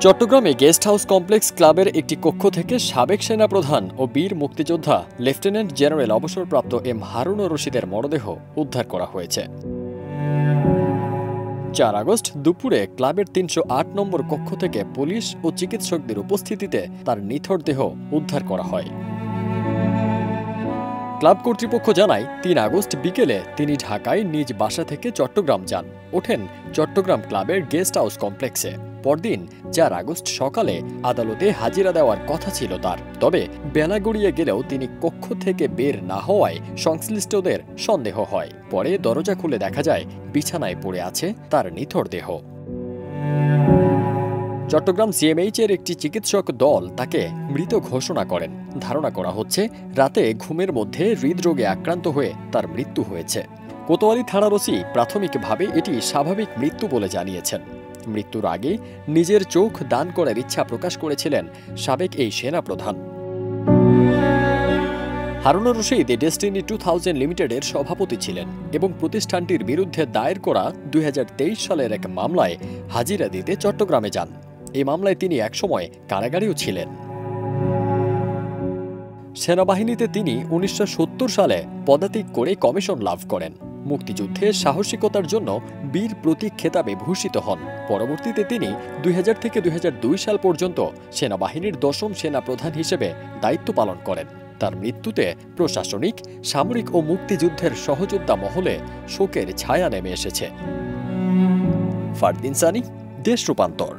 চট্টগ্রামে guest house complex ক্লাবের একটি কক্ষ থেকে সাবেক সেনাপ্রধান ও বীর মুক্তিযোদ্ধা লেফটেন্যান্ট জেনারেল অবসরপ্রাপ্ত এম হারুনুর রশিদের মরদেহ উদ্ধার করা হয়েছে। ৪ আগস্ট দুপুরে ক্লাবের ৩০৮ নম্বর কক্ষ থেকে পুলিশ ও চিকিৎসকদের উপস্থিতিতে তার নিথর দেহ উদ্ধার করা হয়। ক্লাব কর্তৃপক্ষ জানায় ৩ আগস্ট বিকেলে তিনি ঢাকায় নিজ বাসা থেকে চট্টগ্রাম যান, ওঠেন চট্টগ্রাম ক্লাবের গেস্ট হাউস কমপ্লেক্সে। পরদিন ৪ আগস্ট সকালে আদালতে হাজিরা দেওয়ার কথা ছিল তার, তবে বেলা গড়িয়ে গেলেও তিনি কক্ষ থেকে বের না হওয়ায় সংশ্লিষ্টদের সন্দেহ হয়। পরে দরজা খুলে দেখা যায় বিছানায় পড়ে আছে তার নিথর দেহ। চট্টগ্রাম সিএমএইচ-এর একটি চিকিৎসক দল তাকে মৃত ঘোষণা করেন। ধারণা করা হচ্ছে রাতে ঘুমের মধ্যে হৃদরোগে আক্রান্ত হয়ে তার মৃত্যু হয়েছে। কোতোয়ালি থানার ওসি প্রাথমিকভাবে এটি স্বাভাবিক মৃত্যু বলে জানিয়েছেন। মৃত্যুর আগে নিজের চোখ দান করার ইচ্ছা প্রকাশ করেছিলেন সাবেক এই সেনাপ্রধান। হারুনুর রশিদ ডেস্টিনি 2000 লিমিটেডের সভাপতি ছিলেন এবং প্রতিষ্ঠানটির বিরুদ্ধে দায়ের করা 2023 সালের এক মামলায় হাজিরা দিতে চট্টগ্রামে যান। এই মামলায় তিনি একসময় কারাগারেও ছিলেন। সেনাবাহিনীতে তিনি ১৯৭০ সালে পদাতিক করে কমিশন লাভ করেন। মুক্তিযুদ্ধে সাহসিকতার জন্য বীর প্রতীক খেতাবে ভূষিত হন। পরবর্তীতে তিনি ২০০০ থেকে ২০০২ সাল পর্যন্ত সেনাবাহিনীর ১০ম সেনাপ্রধান হিসেবে দায়িত্ব পালন করেন। তার মৃত্যুতে প্রশাসনিক, সামরিক ও মুক্তিযুদ্ধের সহযোদ্ধা মহলে শোকের ছায়া নেমে এসেছে। ফারদিন সানি, দেশ রূপান্তর।